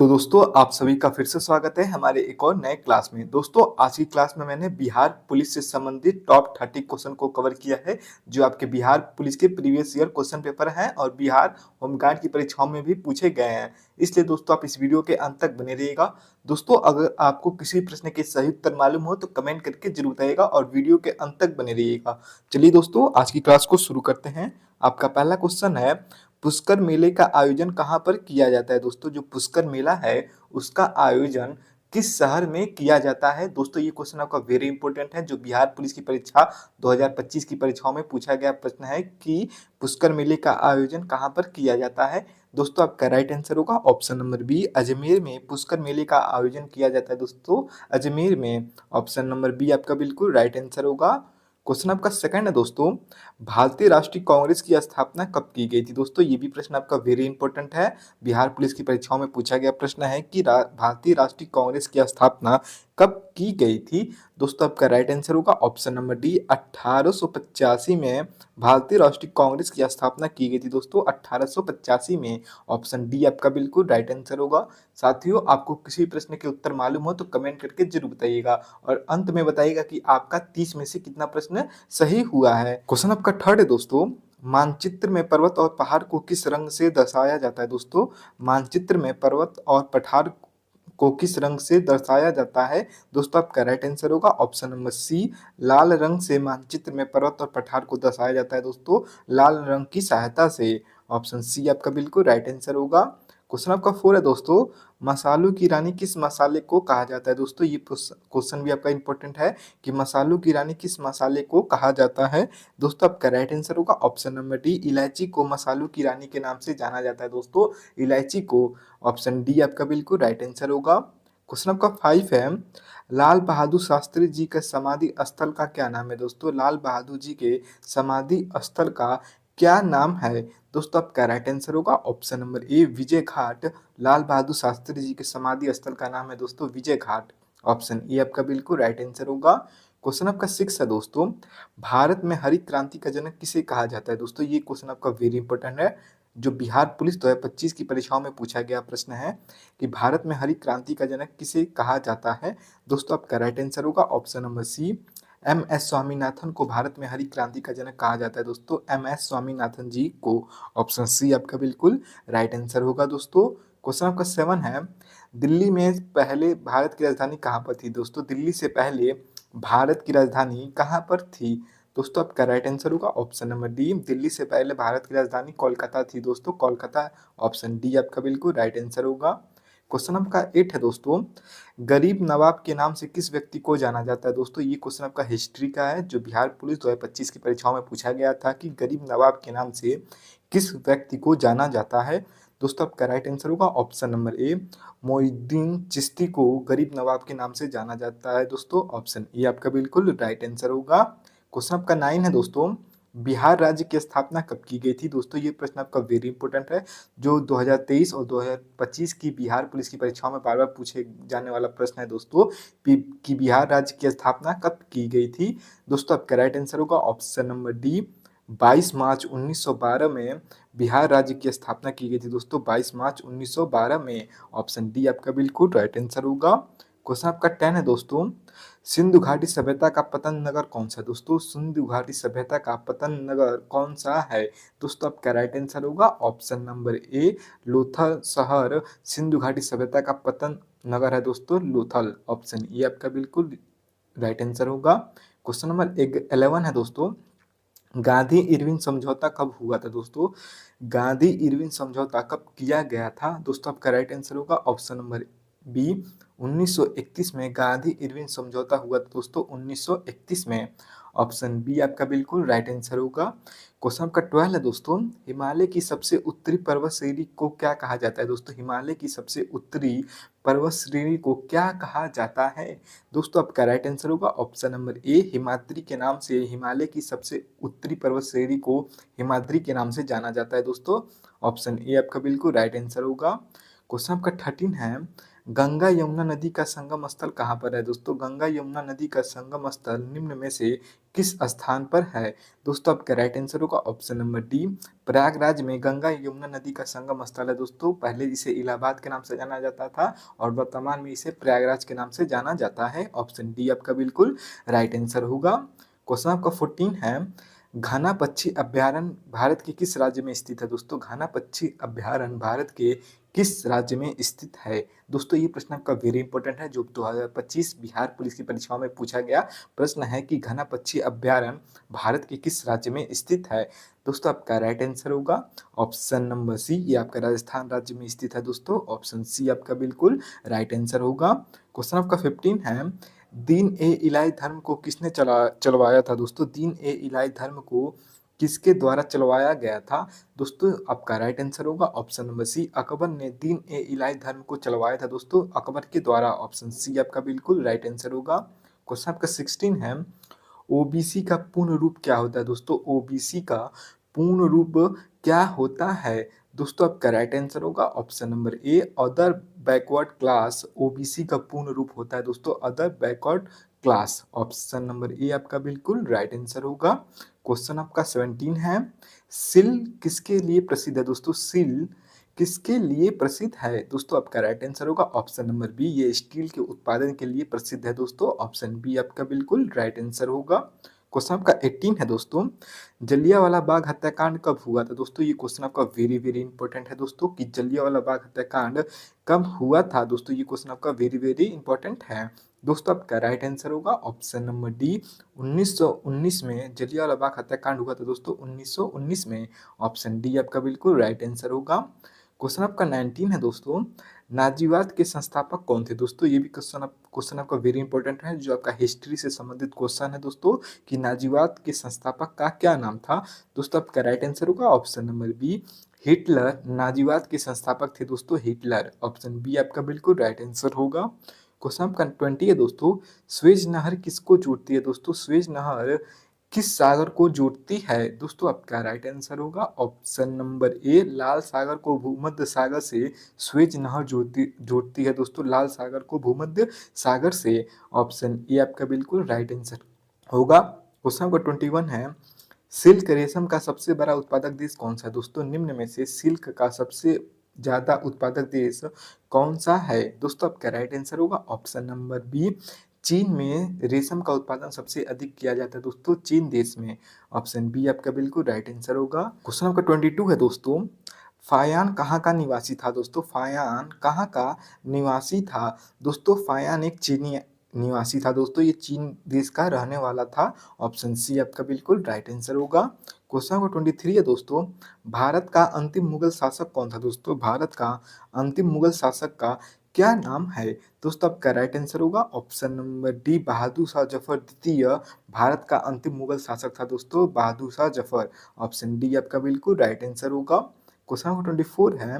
तो दोस्तों आप सभी का फिर से स्वागत है हमारे एक और नए क्लास में। दोस्तों आज की क्लास में मैंने बिहार पुलिस से संबंधित टॉप 30 क्वेश्चन को कवर किया है जो आपके बिहार पुलिस के प्रीवियस ईयर क्वेश्चन पेपर हैं और बिहार होमगार्ड की परीक्षाओं में भी पूछे गए हैं। इसलिए दोस्तों आप इस वीडियो के अंत तक बने रहिएगा। दोस्तों अगर आपको किसी प्रश्न के सही उत्तर मालूम हो तो कमेंट करके जरूर बताइएगा और वीडियो के अंत तक बने रहिएगा। चलिए दोस्तों आज की क्लास को शुरू करते हैं। आपका पहला क्वेश्चन है, पुष्कर मेले का आयोजन कहाँ पर किया जाता है? दोस्तों जो पुष्कर मेला है उसका आयोजन किस शहर में किया जाता है? दोस्तों ये क्वेश्चन आपका वेरी इंपॉर्टेंट है जो बिहार पुलिस की परीक्षा 2025 की परीक्षाओं में पूछा गया प्रश्न है कि पुष्कर मेले का आयोजन कहाँ पर किया जाता है। दोस्तों आपका राइट आंसर होगा ऑप्शन नंबर बी, अजमेर में पुष्कर मेले का आयोजन किया जाता है। दोस्तों अजमेर में, ऑप्शन नंबर बी आपका बिल्कुल राइट आंसर होगा। क्वेश्चन आपका सेकंड है दोस्तों, भारतीय राष्ट्रीय कांग्रेस की स्थापना कब की गई थी? दोस्तों ये भी प्रश्न आपका वेरी इंपॉर्टेंट है, बिहार पुलिस की परीक्षाओं में पूछा गया प्रश्न है कि भारतीय राष्ट्रीय कांग्रेस की स्थापना कब की गई थी? दोस्तों आपका राइट आंसर होगा ऑप्शन नंबर डी, 1885 में भारतीय राष्ट्रीय कांग्रेस की स्थापना की गई थी। दोस्तों 1885 में, ऑप्शन डी आपका बिल्कुल राइट आंसर होगा। साथियों आपको किसी प्रश्न के उत्तर मालूम हो तो कमेंट करके जरूर बताइएगा और अंत में बताइएगा कि आपका 30 में से कितना प्रश्न सही हुआ है। क्वेश्चन आपका थर्ड है दोस्तों, मानचित्र में पर्वत और पहाड़ को किस रंग से दर्शाया जाता है? दोस्तों मानचित्र में पर्वत और पठार को किस रंग से दर्शाया जाता है? दोस्तों आपका राइट आंसर होगा ऑप्शन नंबर सी, लाल रंग से मानचित्र में पर्वत और पठार को दर्शाया जाता है। दोस्तों लाल रंग की सहायता से, ऑप्शन सी आपका बिल्कुल राइट आंसर होगा। क्वेश्चन आपका फोर है दोस्तों, मसालों की रानी किस मसाले को कहा जाता है? दोस्तों ये क्वेश्चन भी आपका इंपॉर्टेंट है कि मसालों की रानी किस मसाले को कहा जाता है? दोस्तों आपका राइट आंसर होगा ऑप्शन नंबर डी, इलायची को मसालों की रानी के नाम से जाना जाता है। दोस्तों इलायची को, ऑप्शन डी आपका बिल्कुल राइट आंसर होगा। क्वेश्चन आपका 5 है, लाल बहादुर शास्त्री जी का समाधि स्थल का क्या नाम है? दोस्तों लाल बहादुर जी के समाधि स्थल का क्या नाम है? दोस्तों आपका राइट आंसर होगा option number A, Vijay Ghat. Lal Bahadur Shastri ji के समाधि स्थल का नाम है दोस्तों विजय घाट, ऑप्शन ए आपका बिल्कुल राइट आंसर होगा। क्वेश्चन आपका 6 है दोस्तों, भारत में हरित क्रांति का जनक किसे कहा जाता है? दोस्तों ये क्वेश्चन आपका वेरी इंपॉर्टेंट है जो बिहार पुलिस 2025 की परीक्षाओं में पूछा गया प्रश्न है कि भारत में हरित क्रांति का जनक किसे कहा जाता है? दोस्तों आपका राइट आंसर होगा option number C, M S Swaminathan को भारत में हरित क्रांति का जनक कहा जाता है। दोस्तों एम एस स्वामीनाथन जी को, ऑप्शन सी आपका बिल्कुल राइट आंसर होगा। दोस्तों क्वेश्चन आपका 7 है, दिल्ली में पहले भारत की राजधानी कहाँ पर थी? दोस्तों दिल्ली से पहले भारत की राजधानी कहाँ पर थी? दोस्तों आपका राइट आंसर होगा ऑप्शन नंबर डी, दिल्ली से पहले भारत की राजधानी कोलकाता थी। दोस्तों कोलकाता, ऑप्शन डी आपका बिल्कुल राइट आंसर होगा। क्वेश्चन आपका 8 है दोस्तों, गरीब नवाब के नाम से किस व्यक्ति को जाना जाता है? दोस्तों ये क्वेश्चन आपका हिस्ट्री का है जो बिहार पुलिस 2025 की परीक्षाओं में पूछा गया था कि गरीब नवाब के नाम से किस व्यक्ति को जाना जाता है? दोस्तों आपका राइट आंसर होगा option number A, Moinuddin Chishti को गरीब नवाब के नाम से जाना जाता है। दोस्तों ऑप्शन ए आपका बिल्कुल राइट आंसर होगा। क्वेश्चन आपका 9 है दोस्तों, बिहार राज्य की स्थापना कब की गई थी? दोस्तों ये प्रश्न आपका वेरी इंपॉर्टेंट है जो 2023 और 2025 की बिहार पुलिस की परीक्षाओं में बार बार पूछे जाने वाला प्रश्न है दोस्तों कि बिहार राज्य की स्थापना कब की गई थी? दोस्तों आपका राइट आंसर होगा ऑप्शन नंबर डी, 22 मार्च 1912 में बिहार राज्य की स्थापना की गई थी। दोस्तों 22 मार्च 1912 में, ऑप्शन डी आपका बिल्कुल राइट आंसर होगा। क्वेश्चन आपका 10 है दोस्तों, सिंधु घाटी सभ्यता का पतन नगर कौन सा है? दोस्तों सिंधु घाटी सभ्यता का पतन नगर कौन सा है? दोस्तों आपका राइट आंसर होगा ऑप्शन नंबर ए, लोथल शहर सिंधु घाटी सभ्यता का पतन नगर है। दोस्तों लोथल, ऑप्शन ए आपका बिल्कुल राइट आंसर होगा। क्वेश्चन नंबर 11 है दोस्तों, गांधी इरविन समझौता कब हुआ था? दोस्तों गांधी इरविन समझौता कब किया गया था? दोस्तों आपका राइट आंसर होगा ऑप्शन नंबर बी, 1931 में गांधी इरविन समझौता हुआ था। दोस्तों 1931 में, ऑप्शन बी आपका बिल्कुल राइट आंसर होगा। क्वेश्चन आपका 12 है दोस्तों, हिमालय की सबसे उत्तरी पर्वत श्रेणी को क्या कहा जाता है? दोस्तों हिमालय की सबसे उत्तरी पर्वत श्रेणी को क्या कहा जाता है? दोस्तों आपका राइट आंसर होगा ऑप्शन नंबर ए, हिमाद्री के नाम से हिमालय की सबसे उत्तरी पर्वत श्रेणी को हिमाद्री के नाम से जाना जाता है। दोस्तों ऑप्शन ए आपका बिल्कुल राइट आंसर होगा। क्वेश्चन आपका 13 है, गंगा यमुना नदी का संगम स्थल कहाँ पर है दोस्तों? गंगा यमुना नदी का संगम स्थल निम्न में से किस स्थान पर है? दोस्तों आपका राइट आंसर होगा ऑप्शन नंबर डी, प्रयागराज में गंगा यमुना नदी का संगम स्थल है दोस्तों। पहले इसे इलाहाबाद के नाम से जाना जाता था और वर्तमान में इसे प्रयागराज के नाम से जाना जाता है। ऑप्शन डी आपका बिल्कुल राइट आंसर होगा। क्वेश्चन आपका 14 है, घना पक्षी अभयारण्य भारत के किस राज्य में स्थित है? दोस्तों घना पक्षी अभयारण्य भारत के किस राज्य में स्थित है? दोस्तों ये प्रश्न आपका वेरी इंपॉर्टेंट है, जो 2025 बिहार पुलिस की परीक्षाओं में पूछा गया प्रश्न है कि घना पक्षी अभयारण्य भारत के किस राज्य में स्थित है? दोस्तों आपका राइट आंसर होगा ऑप्शन नंबर सी, ये आपका राजस्थान राज्य में स्थित है दोस्तों। ऑप्शन सी आपका बिल्कुल राइट आंसर होगा। क्वेश्चन आपका 15 है, दीन ए इलाही धर्म को किसने चलवाया था? दोस्तों दीन ए इलाही धर्म को किसके द्वारा चलवाया गया था? दोस्तों आपका राइट आंसर होगा ऑप्शन नंबर सी, अकबर ने दीन ए इलाही धर्म को चलवाया था दोस्तों, अकबर के द्वारा। ऑप्शन सी आपका बिल्कुल राइट आंसर होगा। क्वेश्चन आपका 16 है, ओबीसी का पूर्ण रूप क्या होता है? दोस्तों ओबीसी का पूर्ण रूप क्या होता है? दोस्तों आपका राइट आंसर होगा option number A, other backward class. OBC का पूर्ण रूप होता है दोस्तों other backward class. Option number A आपका बिल्कुल राइट आंसर होगा। क्वेश्चन आपका 17 है, सिल किसके लिए प्रसिद्ध है? दोस्तों सिल किसके लिए प्रसिद्ध है? दोस्तों आपका राइट आंसर होगा ऑप्शन नंबर बी, ये स्टील के उत्पादन के लिए प्रसिद्ध है दोस्तों। ऑप्शन बी आपका बिल्कुल राइट आंसर होगा। क्वेश्चन आपका 18 है दोस्तों, जलियांवाला बाग हत्याकांड कब हुआ था? दोस्तों ये क्वेश्चन आपका वेरी वेरी इंपॉर्टेंट है दोस्तों, कि जलियांवाला बाग हत्याकांड कब हुआ था? दोस्तों ये क्वेश्चन आपका वेरी वेरी इंपॉर्टेंट है दोस्तों। आपका राइट आंसर होगा ऑप्शन नंबर डी, 1919 में जलियांवाला बाग हत्याकांड हुआ था दोस्तों, 1919 में। ऑप्शन डी आपका बिल्कुल राइट आंसर होगा। क्वेश्चन आपका 19 है दोस्तों, नाजीवाद के संस्थापक कौन थे? दोस्तों ये भी क्वेश्चन आपका वेरी इंपॉर्टेंट है, जो आपका हिस्ट्री से संबंधित क्वेश्चन है दोस्तों, कि नाजीवाद के संस्थापक का क्या नाम था? दोस्तों आपका राइट आंसर होगा ऑप्शन नंबर बी, हिटलर नाजीवाद के संस्थापक थे दोस्तों, हिटलर। ऑप्शन बी आपका बिल्कुल राइट आंसर होगा। क्वेश्चन आपका 20 है दोस्तों, स्वेज नहर किसको जोड़ती है? दोस्तों स्वेज नहर किस सागर को जोड़ती है? दोस्तों आपका राइट आंसर होगा ऑप्शन नंबर ए, लाल सागर को भूमध्य सागर से स्वेज नहर जोड़ती है दोस्तों, लाल सागर को भूमध्य सागर से। ऑप्शन ए आपका बिल्कुल राइट आंसर होगा। क्वेश्चन नंबर 21 है, सिल्क रेशम का सबसे बड़ा उत्पादक देश कौन सा है? दोस्तों निम्न में से सिल्क का सबसे ज्यादा उत्पादक देश कौन सा है? दोस्तों आपका राइट आंसर होगा ऑप्शन नंबर बी, चीन में रेशम का उत्पादन सबसे अधिक किया जाता है दोस्तों, चीन देश में। ऑप्शन बी आपका बिल्कुल राइट आंसर होगा। क्वेश्चन नंबर 22 है दोस्तों, फायान कहाँ का निवासी था? दोस्तों फायान कहाँ का निवासी था? दोस्तों फायान एक चीनी निवासी था दोस्तों, ये चीन देश का रहने वाला था। ऑप्शन सी आपका बिल्कुल राइट आंसर होगा। क्वेश्चन नंबर 23 है दोस्तों, भारत का अंतिम मुगल शासक कौन था? दोस्तों भारत का अंतिम मुगल शासक का क्या नाम है? दोस्तों आपका राइट आंसर होगा option number D, Bahadur Shah Zafar द्वितीय भारत का अंतिम मुगल शासक था दोस्तों, बहादुर शाह जफर। ऑप्शन डी आपका बिल्कुल राइट आंसर होगा। क्वेश्चन नंबर 24 है,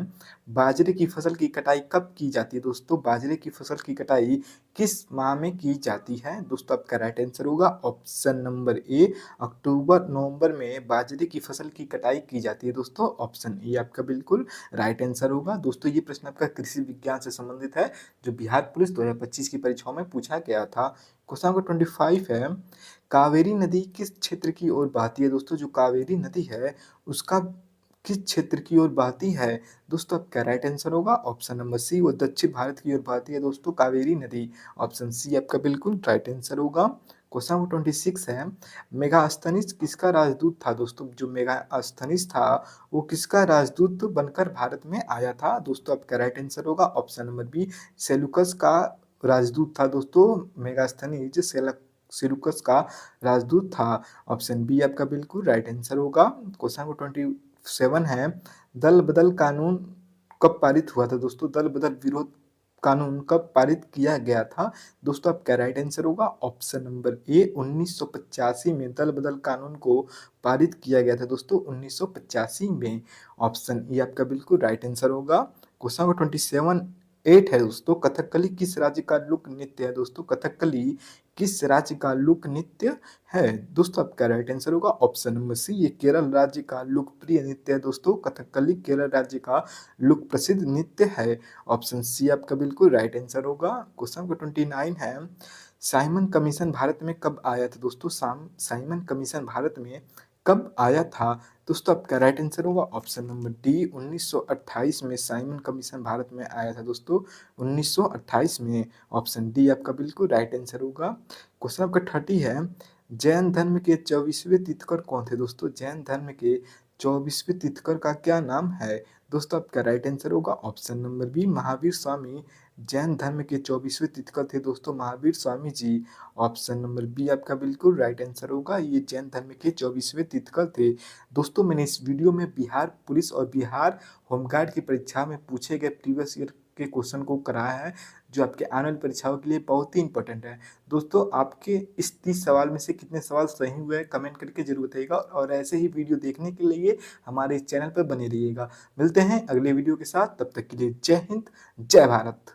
बाजरे की फसल की कटाई कब की जाती है? दोस्तों बाजरे की फसल की कटाई किस माह में की जाती है? दोस्तों आपका राइट आंसर होगा ऑप्शन नंबर ए, अक्टूबर नवंबर में बाजरे की फसल की कटाई की जाती है दोस्तों। ऑप्शन ए आपका बिल्कुल राइट आंसर होगा। दोस्तों ये प्रश्न आपका कृषि विज्ञान से संबंधित है, जो बिहार पुलिस 2025 की परीक्षाओं में पूछा गया था। क्वेश्चन नंबर 25 है, कावेरी नदी किस क्षेत्र की ओर बहती है? दोस्तों जो कावेरी नदी है उसका किस क्षेत्र की ओर बहती है? दोस्तों आपका राइट आंसर होगा ऑप्शन नंबर सी, वो दक्षिण भारत की ओर बहती है दोस्तों, कावेरी नदी। ऑप्शन सी आपका बिल्कुल राइट आंसर होगा। क्वेश्चन नंबर 26 है, मेगास्थनीज किसका राजदूत था? दोस्तों जो मेगास्थनीज था वो किसका राजदूत बनकर भारत में आया था? दोस्तों आपका राइट आंसर होगा ऑप्शन नंबर बी, सेलुकस का राजदूत था दोस्तों, मेगास्थनीज सेलुकस का राजदूत था। ऑप्शन बी आपका बिल्कुल राइट आंसर होगा। क्वेश्चन नंबर 27 है, दल बदल कानून कब पारित हुआ था? दोस्तों दल बदल विरोध कानून कब पारित किया गया था? दोस्तों आपका राइट आंसर होगा ऑप्शन नंबर ए, 1985 में दल बदल कानून को पारित किया गया था दोस्तों, 1985 में। ऑप्शन ए आपका बिल्कुल राइट आंसर होगा। क्वेश्चन नंबर 27 8 है दोस्तों, कथकली किस राज्य का लोक नृत्य है दोस्तों? कथकली किस राज्य का लोक नृत्य है? दोस्तों आपका राइट आंसर होगा ऑप्शन नंबर सी, ये केरल राज्य का लोकप्रिय नृत्य है दोस्तों। कथकली केरल राज्य का लोक प्रसिद्ध नृत्य है। ऑप्शन सी आपका बिल्कुल राइट आंसर होगा। क्वेश्चन नंबर 29 है, साइमन कमीशन भारत में कब आया था दोस्तों? साइमन कमीशन भारत में कब आया था? दोस्तों आपका राइट आंसर होगा ऑप्शन नंबर डी, 1928 में साइमन कमीशन भारत में आया था दोस्तों, 1928 में। ऑप्शन डी आपका बिल्कुल राइट आंसर होगा। क्वेश्चन आपका 30 है, जैन धर्म के 24वें तीर्थकर कौन थे दोस्तों? जैन धर्म के 24वें तीर्थकर का क्या नाम है? दोस्तों आपका राइट आंसर होगा option number B, Mahavir Swami. Jain धर्म के 24वें तीर्थकर थे दोस्तों Mahavir Swami ji. Option number B आपका बिल्कुल राइट आंसर होगा, ये जैन धर्म के 24वें तीर्थकर थे। दोस्तों मैंने इस वीडियो में बिहार पुलिस और बिहार होमगार्ड की परीक्षा में पूछे गए प्रीवियस ईयर के क्वेश्चन को कराया है, जो आपके आने वाली परीक्षाओं के लिए बहुत ही इंपॉर्टेंट है। दोस्तों आपके इस 30 सवाल में से कितने सवाल सही हुए हैं कमेंट करके जरूर बताइएगा, और ऐसे ही वीडियो देखने के लिए हमारे इस चैनल पर बने रहिएगा। मिलते हैं अगले वीडियो के साथ, तब तक के लिए जय हिंद, जय भारत।